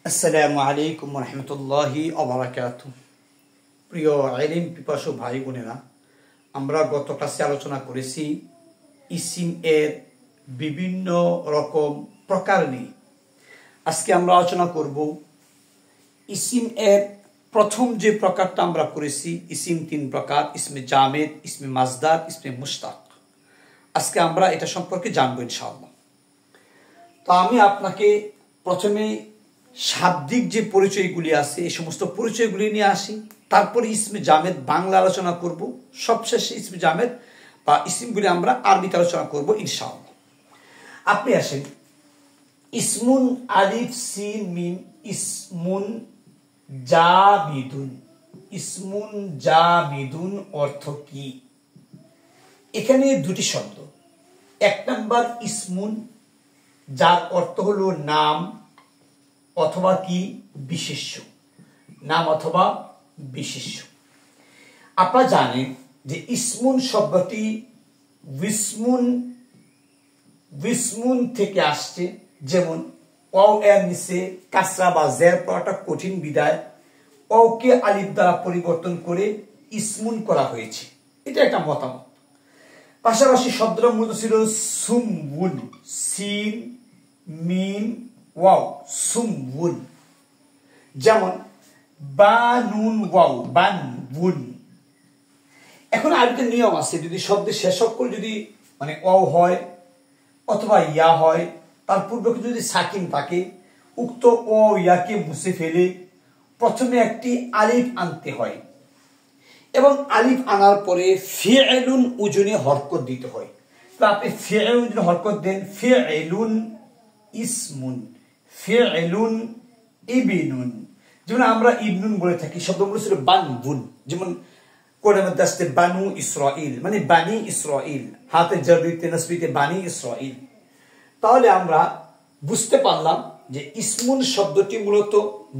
আসসালামু আলাইকুম রহমতুল্লাহি ওবারাকাতু। প্রিয় ইলম পিপাসু ভাই বোনেরা, আমরা গত ক্লাসে আলোচনা করেছি ইসিম এর বিভিন্ন রকম প্রকার নিয়ে। আজকে আমরা আলোচনা করব ইসিম এর প্রথম যে প্রকারটা আমরা করেছি। ইসিম তিন প্রকার: ইসমে জামেদ, ইসমে মাজদার, ইসমে মুশতাক। আজকে আমরা এটা সম্পর্কে জানবো ইনশাআল্লাহ। তো আমি আপনাকে প্রথমে শাব্দিক যে পরিচয়গুলি আছে এই সমস্ত পরিচয়গুলি নিয়ে আসি, তারপরে ইসমে জামেদ বাংলা আলোচনা করব, সবশেষে ইসমে জামেদ বা ইসিমগুলি আমরা আরবিতে আলোচনা করব ইনশাআল্লাহ। আপনি আসেন, ইসমুন আলিফ সিন মিম, ইসমুন জামিদুন। ইসমুন জামিদুন অর্থ কি? এখানে দুটি শব্দ। এক নাম্বার ইসমুন, যার অর্থ হলো নাম অথবা কি বিশেষ্য, নাম অথবা বিশেষ্য। আপনারা জানেন যে ইসমুন শব্দটি বিসমুন থেকে আসছে। যেমন ওয়াও এর নিচে কাসরা বা জের পড়াটা কঠিন বিদায় ওকে আলিফ দ্বারা পরিবর্তন করে ইসমুন করা হয়েছে। এটা একটা মতামত। পাশাপাশি শব্দটার মূলত ছিল সুমউন, সিন মিম ওয়াও, সুমউন। যেমন বানুন ওয়াও, বানউন। এখন আরেকটা নিয়ম আছে, যদি শব্দের শেষ অক্ষর যদি ওয়াও হয় অথবা ইয়া হয়, তার পূর্বে যদি সাকিন থাকে, উক্ত ও ইয়াকে মুছে ফেলে প্রথমে একটি আলিফ আনতে হয় এবং আলিফ আনার পরে ফিআলুন উজনে হরকত দিতে হয়। তো আপনি ফিআলুন উজনে হরকত দেন, ফিআলুন ইসমুন, ফিআলুন ইবনুন। যেমন আমরা ইবনুন বলে থাকি, শব্দগুলো ছিল বানবুন। যেমন কোরআনের মধ্যে আসছে বানু ইসরাইল, মানে বানি ইসরাইল, হাতে জারবিতে নাসবিতে বানি ইসরাইল। তাহলে আমরা বুঝতে পারলাম যে ইসমুন শব্দটি মূলত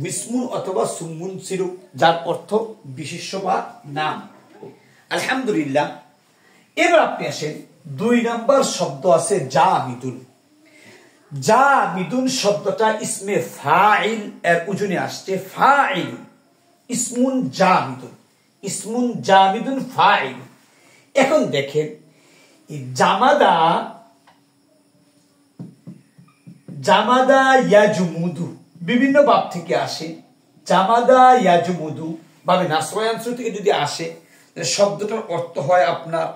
বিসমুন অথবা সুমুন ছিল, যার অর্থ বিশেষ্য বা নাম। আলহামদুলিল্লাহ। এবার আপনি আসেন, দুই নাম্বার শব্দ আছে জামিদুন। জামিদুন শব্দটা ইসমে ফাইল এর উজনে আসছে, ফাইল। ইসমুন জামিদুন, ইসমুন জামিদুন ফাইল। এখন দেখেন, জামাদা জামাদা ইয়াজুমুদু বিভিন্ন বাব থেকে আসে। জামাদা ইয়াজুমুদু ভাবে নাসরায়াংশ থেকে যদি আসে, শব্দটার অর্থ হয় আপনার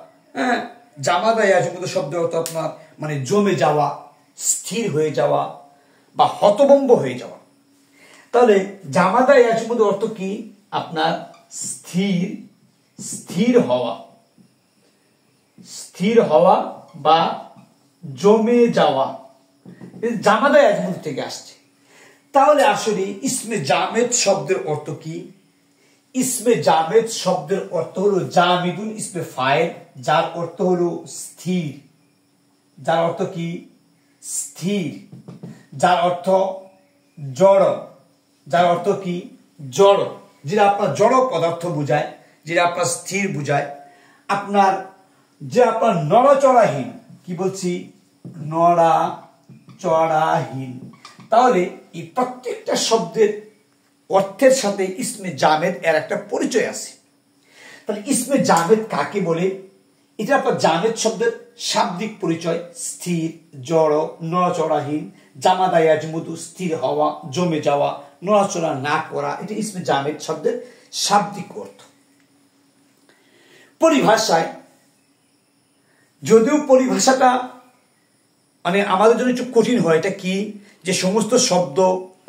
জামাদা ইয়াজুমুদু শব্দের অর্থ আপনার জমে যাওয়া, স্থির হয়ে যাওয়া বা হতভম্ব হয়ে যাওয়া। তাহলে জামাদা ইয়াজুমুদু অর্থ কি? আপনার স্থির, স্থির হওয়া, স্থির হওয়া বা জমে যাওয়া, জামাদা ইয়াজমুদ থেকে আসছে। তাহলে আসলে ইসমে জামেদ শব্দের অর্থ কি? ইসমে জামেদ শব্দের অর্থ হলো জামিদুন ইসমে ফাইল, যার অর্থ হলো স্থির, যার অর্থ কি? স্থির, যার অর্থ জড়, যার অর্থ কি? জড়। যেটা আপনার জড় পদার্থ বুঝায়, যেটা আপনার স্থির বুঝায়, আপনার যে আপনার নড়াচড়াহীন। কি বলছি? নড়াচড়াহীন। তাহলে এই প্রত্যেকটা শব্দের অর্থের সাথে ইসমে জামেদ এর একটা পরিচয় আছে। তাহলে ইসমে জামেদ কাকে বলে? এটা আপনার জামেদ শব্দের শাব্দিক পরিচয়: স্থির, জড়, নড়াচড়াহীন। জামাদা ইয়াজমুদু স্থির হওয়া, জমে যাওয়া, নড়াচড়া না করা। এটা ইসমে জামেদ শব্দের শাব্দিক অর্থ। পরিভাষায়, যদিও পরিভাষাটা আমাদের জন্য একটু কঠিন হয়, এটা কি? যে সমস্ত শব্দ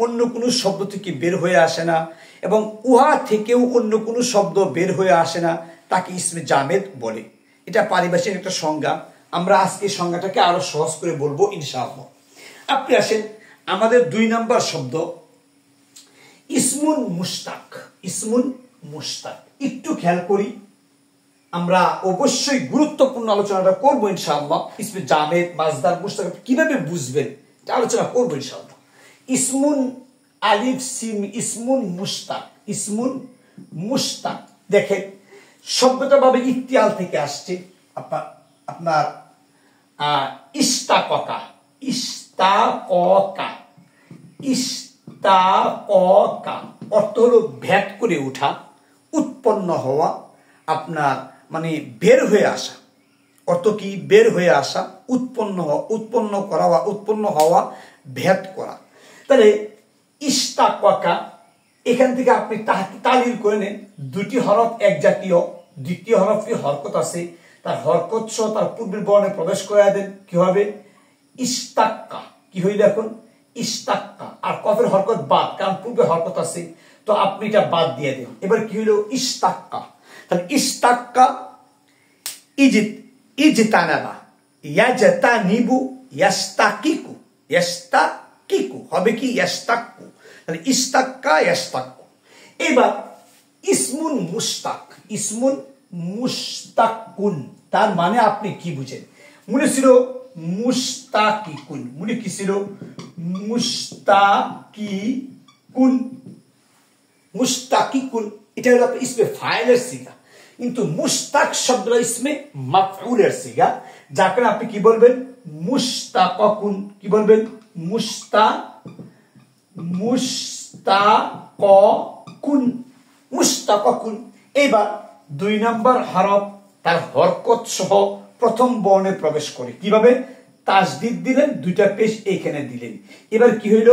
অন্য কোনো শব্দ থেকে বের হয়ে আসে না এবং উহা থেকেও অন্য কোনো শব্দ বের হয়ে আসে না, তাকে ইসমে জামেদ বলে। এটা পারিভাষিক একটা সংজ্ঞা। আমরা আজকে সংজ্ঞাটাকে আরো সহজ করে বলবো ইনশাআল্লাহ। আপনি আসেন, আমাদের দুই নাম্বার শব্দ ইসমুন মুশতাক। ইসমুন মুশতাক একটু খেয়াল করি, আমরা অবশ্যই গুরুত্বপূর্ণ আলোচনাটা করবো ইনশাআল্লাহ। ইসমে জামেদ, মাজদার, মুশতাক কিভাবে বুঝবেন এটা আলোচনা করবো ইনশাআল্লাহ। ইসমুন আলিফ সিম, ইসমুন মুশতাক। ইসমুন মুশতাক দেখেন, শব্দটা ভাবে ইতিহাল থেকে আসছে। আপনার ইস্তাকা, ইস্তাকা, তা ক কা অর্থ হলো ভেদ করে ওঠা, উৎপন্ন হওয়া, আপনার মানে বের হয়ে আসা। অর্থ কি? বের হয়ে আসা, উৎপন্ন হওয়া, উৎপন্ন করা বা উৎপন্ন হওয়া, ভেদ করা। তাহলে ইস্তাকা, এখান থেকে আপনি তালিল করে নেন, দুটি হরফ এক জাতীয়, দ্বিতীয় হরফে হরকত আছে, তার হরকত সহ তার পূর্বের বর্ণে প্রবেশ করে দেন, কি হবে? ইস্তাক্কা। কি হইল এখন? ইস্তাক্কা। আর কফের হরকত বাদ, কারণ পূর্বে হরকত আছে, তো আপনি এটা বাদ দিয়ে দেন। এবার কি হইল? ইস্তাক্কা। তাহলে ইস্তাক্কা, ইজতানাবা, ইয়াজতানিবু, ইয়াস্তাকিকু, ইয়াস্তাকিকু হবে কি? ইয়াস্তাক্কু। তাহলে ইস্তাক্কা, ইয়াস্তাক্কু। এবার ইসমুন মুস্তাক, ইসমুন মুস্তাকুন, তার মানে আপনি কি বুঝেন? মনে ছিল মুস্তাকিকুন, মনে কি ছিল? মুস্তাকিকুন, মুস্তাকিকুন, এটা হলো ইসমে ফাইলের সিগা, কিন্তু মুস্তাক শব্দটা ইসমে মাফউলের সিগা, যার কারণে আপনি কি বলবেন? মুস্তাকুন। কি বলবেন? মুস্তাকুন, মুস্তাকুন। এবার 2 নম্বর হরফ তার হরকত সহ প্রথম বর্ণে প্রবেশ করে, কিভাবে? তাসদিদ দিলেন, দুইটা পেশ এইখানে দিলেন। এবার কি হইল?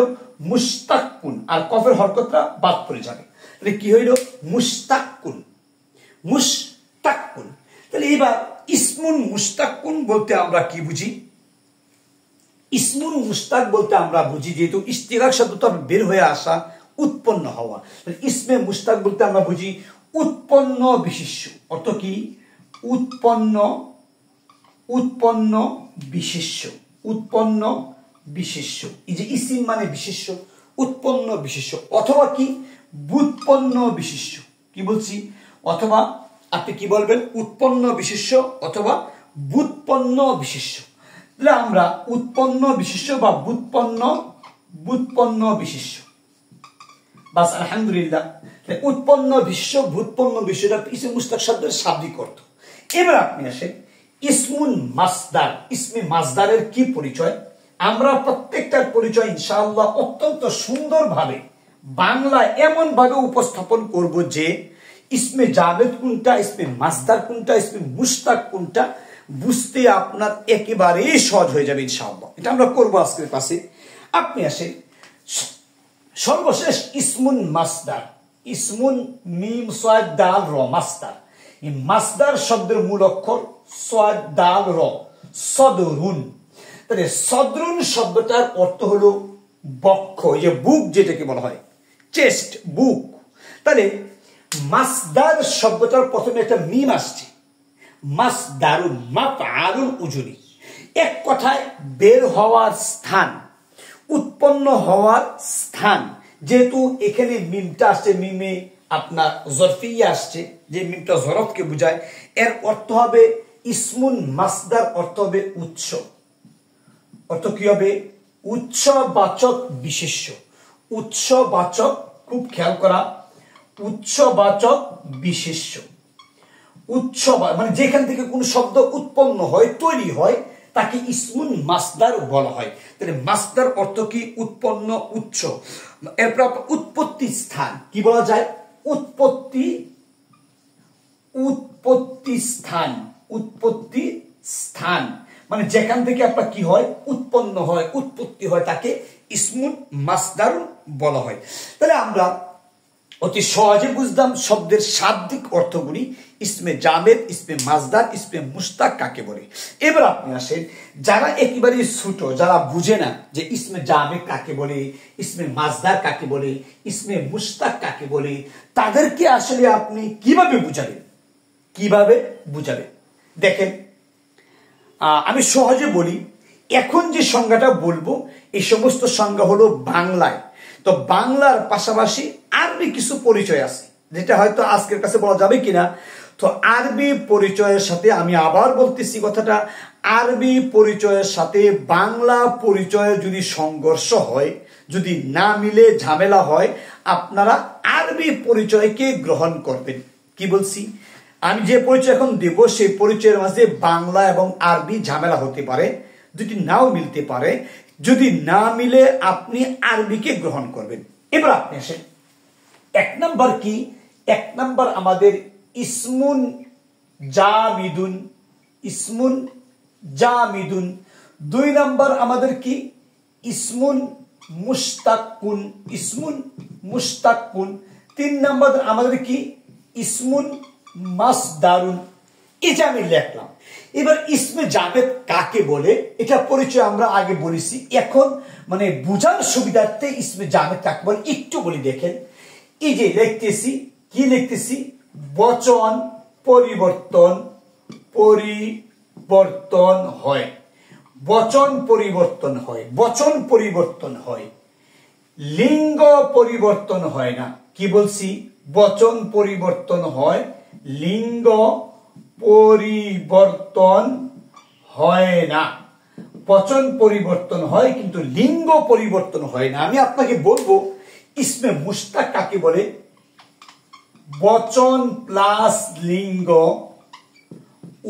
মুস্তাকুন, আর কফের হরকতটা বাদ পড়ে যাবে। তাহলে কি হইল? মুস্তাকুন, মুস্তাকুন। তাহলে এবার ইসমুন মুস্তাকুন বলতে আমরা কি বুঝি? ইসমুন মুস্তাক বলতে আমরা বুঝি, যেহেতু ইস্তিগাক শব্দটা বের হয়ে আসা, উৎপন্ন হওয়া, ইসমে মুস্তাক বলতে আমরা বুঝি উৎপন্ন বিশেষ্য। অর্থ কি? উৎপন্ন, উৎপন্ন বিশেষ্য, উৎপন্ন বিশেষ্য। এই যে ইসিম মানে বিশেষ্য, উৎপন্ন বিশেষ্য, অথবা কি? ব্যুৎপন্ন বিশেষ্য। কি বলছি? অথবা আপনি কি বলবেন? উৎপন্ন বিশেষ্য অথবা ব্যুৎপন্ন বিশেষ্য। তাহলে আমরা উৎপন্ন বিশেষ্য বা ব্যুৎপন্ন বিশেষ্য, বাস আলহামদুলিল্লাহ। উৎপন্ন বিশেষ্য, ব্যুৎপন্ন বিশেষ্য ইসমে মুস্তাক শব্দের শাব্দিক অর্থ। এবার আপনি আসেন ইসমুন মাসদার, ইসমে মাসদারের কি পরিচয়? আমরা প্রত্যেকটার পরিচয় ইনশাআল্লাহ অত্যন্ত সুন্দরভাবে বাংলায় এমন ভাবে উপস্থাপন করব যে ইসমে জামেদ কোনটা, ইসমে মাসদার কোনটা, ইসমে মুস্তাক কোনটা বুঝতে আপনার একেবারেই সহজ হয়ে যাবে ইনশাআল্লাহ। এটা আমরা করবো আজকের ক্লাসে। আপনি আসেন সর্বশেষ ইসমুন মাসদার, ইসমুন মিম সাদ দাল র, মাসদার। এই মাসদার শব্দের মূল অক্ষর সাদ দাল র, সদরুন। তাহলে সদরুন শব্দটার অর্থ হলো বক্ষ, এই যে বুক যেটাকে বলা হয়, চেস্ট, বুক। তাহলে মাসদার শব্দটার প্রথমে একটা মিম আসছে, মাসদারুন, মাফআলুল উজুরি, এক কথায় বের হওয়ার স্থান, উৎপন্ন হওয়ার স্থান। যেহেতু এখানে মিমটা আসছে, মিমে আপনার জরফিয়া আসছে, যে মিমটা জরফকে বোঝায়, এর অর্থ হবে ইসমুন মাসদার, অর্থ হবে উৎস। অর্থ কি হবে? উৎসবাচক বিশেষ্য, উৎসবাচক, খুব খেয়াল করা, উৎসবাচক বিশেষ্য। উৎস মানে যেখান থেকে কোন শব্দ উৎপন্ন হয়, তৈরি হয়, তাকে ইসমুন মাসদার বলা হয়। তাহলে মাসদার অর্থ কি? উৎপন্ন, উৎস। এরপর উৎপত্তি স্থান, কি বলা যায়? উৎপত্তি, উৎপত্তি স্থান, উৎপত্তি স্থান মানে যেখান থেকে আপনার কি হয়? উৎপন্ন হয়, উৎপত্তি হয়, তাকে ইসমুন মাসদার বলা হয়। তাহলে আমরা অতি সহজে বুঝলাম শব্দের শাব্দিক অর্থগুলি, ইসমে জামেদ, ইসমে মাসদার, ইসমে মুস্তাক কাকে বলে। এবার আপনি আসেন যারা একেবারে ছোট, যারা বুঝে না যে ইসমে জামেদ কাকে বলে, ইসমে মাসদার কাকে বলে, ইসমে মুস্তাক কাকে বলে, তাদেরকে আসলে আপনি কিভাবে বুঝাবেন? কিভাবে বুঝাবেন? দেখেন, আমি সহজে বলি, এখন যে সংজ্ঞাটা বলবো এই সমস্ত সংজ্ঞা হলো বাংলায়, তো বাংলার পাশাপাশি আরবি কিছু পরিচয় আছে, যেটা হয়তো আজকের কাছে বলা যাবে কিনা। তো আরবি পরিচয়ের সাথে, আমি আবার বলতেছি কথাটা, আরবি পরিচয়ের সাথে বাংলা পরিচয়ের যদি সংঘর্ষ হয়, যদি না মিলে, ঝামেলা হয়, আপনারা আরবি পরিচয়কে গ্রহণ করবেন। কি বলছি? আমি যে পরিচয় এখন দেব, সেই পরিচয়ের মাঝে বাংলা এবং আরবি ঝামেলা হতে পারে, দুটি নাও মিলতে পারে। যদি না মিলে আপনি আরবিকে গ্রহণ করবেন। এবার আপনি আসেন এক নাম্বার কি, এক নাম্বার আমাদের ইসমুন জামিদুন, ইসমুন জামিদুন। দুই নাম্বার আমাদের কি, ইসমুন মুশতাকুন, ইসমুন মুশতাকুন। তিন নাম্বার আমাদের কি, ইসমুন মাসদারুন। এই যে আমি লিখলাম। এবার ইসমে জামেদ কাকে বলে এটা পরিচয় আমরা আগে বলেছি, এখন মানে বুঝার সুবিধার্থে ইসমে জামেদ কাকে বলে একটু বলি। দেখেন এই যে লিখতেছি, কি লিখতেছি, বচন পরিবর্তন, পরিবর্তন হয়, বচন পরিবর্তন হয়, বচন পরিবর্তন হয়, লিঙ্গ পরিবর্তন হয় না। কি বলছি, বচন পরিবর্তন হয়, লিঙ্গ পরিবর্তন হয় না। বচন পরিবর্তন হয় কিন্তু লিঙ্গ পরিবর্তন হয় না। আমি আপনাকে বলবো ইসমে মুশতাক কাকে বলে, বচন প্লাস লিঙ্গ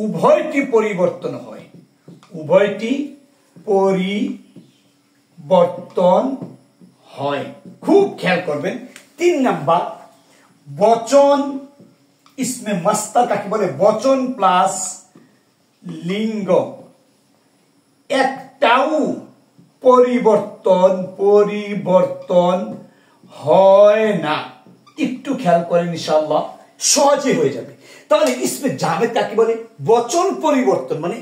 উভয়টি পরিবর্তন হয়, উভয়টি পরিবর্তন হয়। খুব খেয়াল করবেন। তিন নাম্বার বচন, ইসমে মাস্তার কাকে বলে, বচন প্লাস লিঙ্গ একটাও পরিবর্তন পরিবর্তন হয় না। একটু খেয়াল করেন, ইনশাআল্লাহ সহজে হয়ে যাবে। তাহলে ইসমে জামেদ কাকে বলে, বচন পরিবর্তন মানে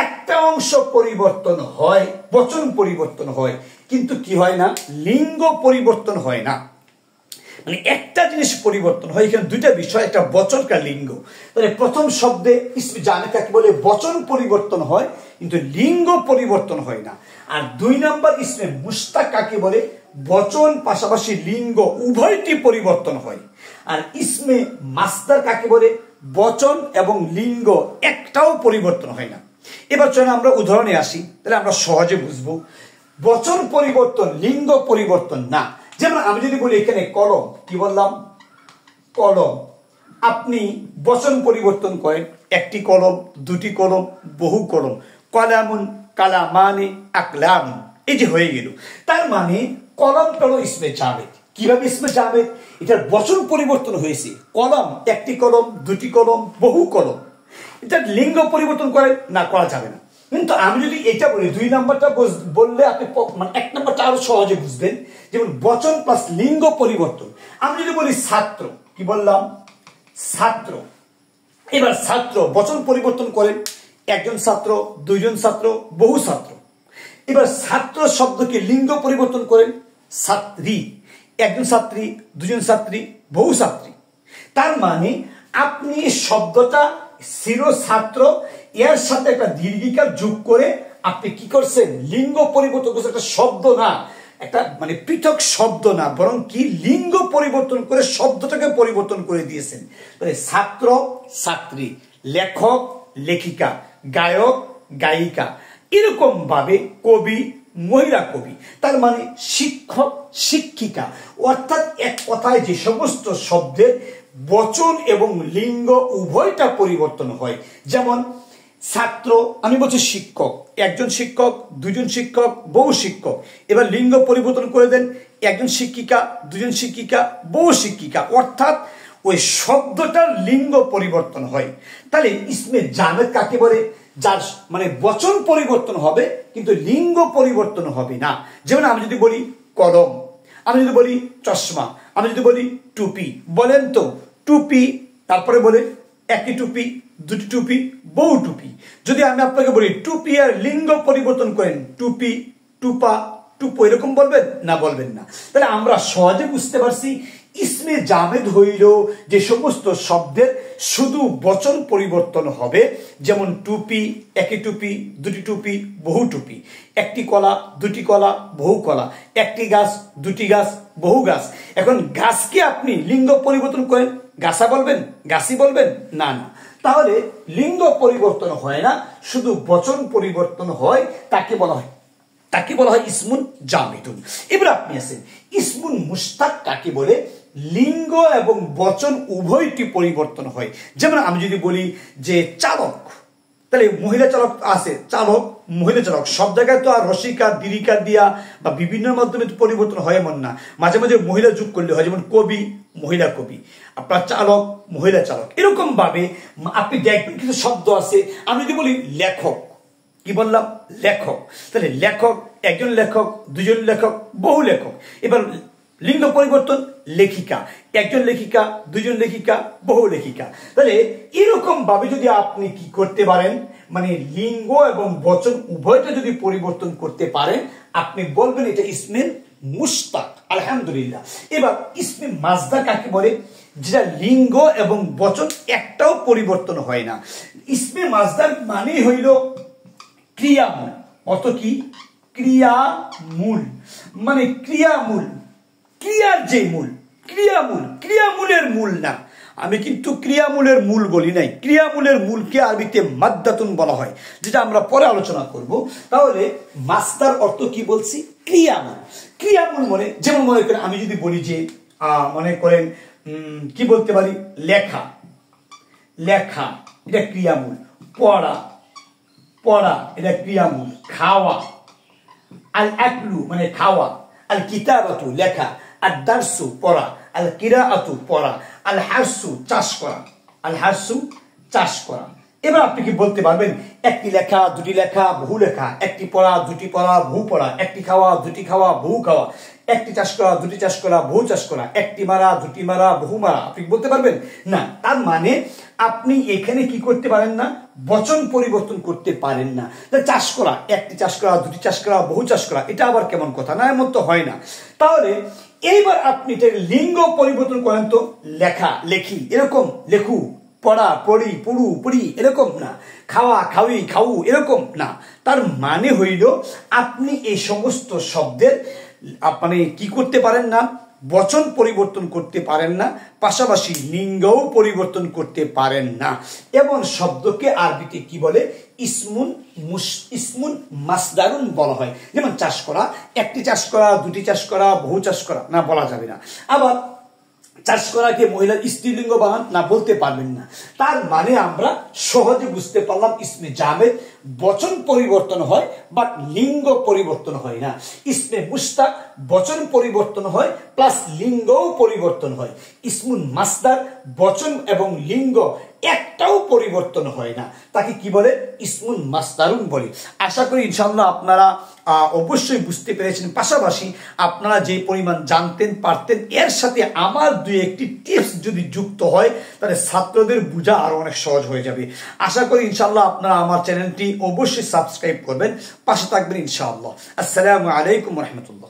একটা অংশ পরিবর্তন হয়, বচন পরিবর্তন হয় কিন্তু কি হয় না, লিঙ্গ পরিবর্তন হয় না। মানে একটা জিনিস পরিবর্তন হয়, এখানে দুইটা বিষয়, একটা বচন একটা লিঙ্গ। তাহলে প্রথম শব্দে ইসমে জামেদ কাকে বলে, বচন পরিবর্তন হয় কিন্তু লিঙ্গ পরিবর্তন হয় না। আর দুই নাম্বার ইসমে মুশতাক কাকে বলে, বচন পাশাপাশি লিঙ্গ উভয়টি পরিবর্তন হয়। আর ইসমে মাসদার কাকে বলে, বচন এবং লিঙ্গ একটাও পরিবর্তন হয় না। এবার চলো আমরা উদাহরণে আসি, তাহলে আমরা সহজে বুঝবো। বচন পরিবর্তন, লিঙ্গ পরিবর্তন না। যেমন আমি যদি বলি এখানে কলম, কি বললাম, কলম। আপনি বচন পরিবর্তন করেন, একটি কলম, দুটি কলম, বহু কলম। কলামুন, কালামানি, আকলামুন, এই যে হয়ে গেল। তার মানে কলমটা হলো ইসমে জামেদ। কিভাবে ইসমে জামেদ, এটার বচন পরিবর্তন হয়েছে। কলম, একটি কলম, দুটি কলম, বহু কলম। এটা লিঙ্গ পরিবর্তন করে না, করা যাবে না। কিন্তু আমি যদি এটা বলি, দুই নাম্বারটা বললে আপনি মানে এক নাম্বারটা আরো সহজে বুঝবেন। যেমন বচন প্লাস লিঙ্গ পরিবর্তন। আমি যদি বলি ছাত্র, কি বললাম, ছাত্র। এবার ছাত্র বচন পরিবর্তন করেন, একজন ছাত্র, দুইজন ছাত্র, বহু ছাত্র। এবার ছাত্র শব্দকে লিঙ্গ পরিবর্তন করেন, ছাত্রী, একজন ছাত্রী, দুজন ছাত্রী, বহু ছাত্রী। তার মানে আপনি শব্দটা ছিল ছাত্র, এর সাথে একটা দীর্ঘিকার যোগ করে আপনি কি করছেন, লিঙ্গ পরিবর্তন করছেন। একটা শব্দ না, একটা মানে পৃথক শব্দ না, বরং কি লিঙ্গ পরিবর্তন করে শব্দটাকে পরিবর্তন করে দিয়েছেন। তাহলে ছাত্র, ছাত্রী, লেখক, লেখিকা, গায়ক, গায়িকা, এরকম ভাবে কবি, মহিলা কবি। তার মানে শিক্ষক, শিক্ষিকা। অর্থাৎ এক কথায় যে সমস্ত শব্দের বচন এবং লিঙ্গ উভয়টা পরিবর্তন হয়। যেমন ছাত্র, আমি বলছি শিক্ষক, একজন শিক্ষক, দুজন শিক্ষক, বহু শিক্ষক। এবার লিঙ্গ পরিবর্তন করে দেন, একজন শিক্ষিকা, দুজন শিক্ষিকা, বহু শিক্ষিকা। অর্থাৎ ওই শব্দটার লিঙ্গ পরিবর্তন হয়। তাহলে ইসমে জামেদ কাকে বলে, যার মানে বচন পরিবর্তন হবে কিন্তু লিঙ্গ পরিবর্তন হবে না। যেমন আমি যদি বলি কলম, আমি যদি বলি চশমা, আমি যদি বলি টুপি। বলেন তো, টুপি, তারপরে বলে একই টুপি, দুটি টুপি, বহু টুপি। যদি আমি আপনাকে বলি টুপি আর লিঙ্গ পরিবর্তন করেন, টুপি, টুপা, টুপো, এরকম বলবেন না, বলবেন না। তাহলে আমরা সহজে বুঝতে পারছি ইসমে জামেদ হইল যে সমস্ত শব্দের শুধু বচন পরিবর্তন হবে। যেমন টুপি, একই টুপি, দুটি টুপি, বহু টুপি। একটি কলা, দুটি কলা, বহু কলা। একটি গাছ, দুটি গাছ, বহু গাছ। এখন গাছকে আপনি লিঙ্গ পরিবর্তন করেন, গাছা বলবেন, গাছি বলবেন না, না। তাহলে লিঙ্গ পরিবর্তন হয় না, শুধু বচন পরিবর্তন হয়। তাকে বলা হয়, তাকে বলা হয় ইসমুন জামিদুন। এবার আপনি আছেন ইসমুন মুশতাক কাকে বলে, লিঙ্গ এবং বচন উভয়টি পরিবর্তন হয়। যেমন আমি যদি বলি যে চালক, তাহলে মহিলা চালক আছে, চালক, মহিলা চালক। সব জায়গায় তো আর রসিকার দীর্ঘিকার দিয়া বা বিভিন্ন মাধ্যমে পরিবর্তন হয় এমন না, মাঝে মাঝে মহিলা যোগ করলে হয়, যেমন কবি মহিলা কবি, আপনার চালক মহিলা চালক। এরকম ভাবে আপনি দেখবেন কিছু শব্দ আছে। আমি যদি বলি লেখক, কি বললাম? লেখক। তাহলে লেখক, একজন লেখক, দুজন লেখক, বহু লেখক। এবার লিঙ্গ পরিবর্তন, লেখিকা, একজন লেখিকা, দুজন লেখিকা, বহু লেখিকা। তাহলে এরকম ভাবে যদি আপনি কি করতে পারেন, মানে লিঙ্গ এবং বচন উভয়টা যদি পরিবর্তন করতে পারেন, আপনি বলবেন এটা ইসমে মুশতাক। আলহামদুলিল্লাহ। এবার ইসমে মাজদার কাকে বলে? যেটা লিঙ্গ এবং বচন একটাও পরিবর্তন হয় না। ইসমে মাজদার মানে হইল ক্রিয়ামূল। অত কি? ক্রিয়ামূল, মানে ক্রিয়ামূল, ক্রিয়ার যে মূল, ক্রিয়ামূল, ক্রিয়ামূলের মূল না। আমি কিন্তু ক্রিয়ামূলের মূল বলি নাই, ক্রিয়ামূলের মূলকে আরবিতে মাদ্দাতুন বলা হয়, যেটা আমরা পরে আলোচনা করব। তাহলে মাসদার অর্থ কি বলছি? ক্রিয়ামূল। ক্রিয়ামূল মানে, যেমন মনে করেন আমি যদি বলি যে মনে করেন কি বলতে পারি? লেখা, লেখা এটা ক্রিয়ামূল। পড়া, পড়া এটা ক্রিয়ামূল। খাওয়া, আল আকলু মানে খাওয়া, আল কিতাবাতু লেখা, আর দারসু পড়া, আল কিরাআতু পড়া, আল হারসু চাষ করা, আল হারসু চাষ করা। এবার আপনি কি বলতে পারবেন? একটি লেখা, দুটি লেখা, বহু লেখা, একটি পড়া, দুটি পড়া, বহু পড়া, একটি খাওয়া, দুটি খাওয়া, বহু খাওয়া, একটি চাষ করা, দুটি চাষ করা, বহু চাষ করা, একটি মারা, দুটি মারা, বহু মারা। আপনি বলতে পারবেন না। তার মানে আপনি এখানে কি করতে পারেন না? বচন পরিবর্তন করতে পারেন না। চাষ করা, একটি চাষ করা, দুটি চাষ করা, বহু চাষ করা, এটা আবার কেমন কথা? না, এমন তো হয় না। তাহলে এইবার আপনি লিঙ্গ পরিবর্তন করেন তো। লেখা, লেখি, এরকম লেখু, পড়া, পড়ি, পড়ু, পড়ি, এরকম না। খাওয়া, খাওয়ি, খাউ, এরকম না। তার মানে হইল আপনি এই সমস্ত শব্দের মানে কি করতে পারেন না? বচন পরিবর্তন করতে পারেন না, পাশাপাশি লিঙ্গও পরিবর্তন করতে পারেন না। এবং শব্দকে আরবিতে কি বলে? ইসমুন মাসদারুন বলা হয়। যেমন চাষ করা, একটি চাষ করা, দুটি চাষ করা, বহু চাষ করা, না বলা যাবে না। আবার চাষ করাকে মহিলার স্ত্রীলিঙ্গ বানান, না বলতে পারবেন না। তার মানে আমরা সহজে বুঝতে পারলাম ইসমে জামেদ বচন পরিবর্তন হয়, বাট লিঙ্গ পরিবর্তন হয় না। ইসমে মুশতাক বচন পরিবর্তন হয় প্লাস লিঙ্গও পরিবর্তন হয়। ইসমুন মাসদার বচন এবং লিঙ্গ একটাও পরিবর্তন হয় না। তাকে কি বলে? ইসমুন মাসদারুন বলে। আশা করি ইনশাআল্লাহ আপনারা অবশ্যই বুঝতে পেরেছেন। পাশাপাশি আপনারা যে পরিমাণ জানতেন পারতেন, এর সাথে আমার দুই একটি টিপস যদি যুক্ত হয়, তাহলে ছাত্রদের বোঝা আরো অনেক সহজ হয়ে যাবে। আশা করি ইনশাআল্লাহ আপনারা আমার চ্যানেলটি অবশ্যই সাবস্ক্রাইব করবেন, পাশে থাকবেন ইনশাআল্লাহ। আসসালামু আলাইকুম ওয়া রাহমাতুল্লাহ।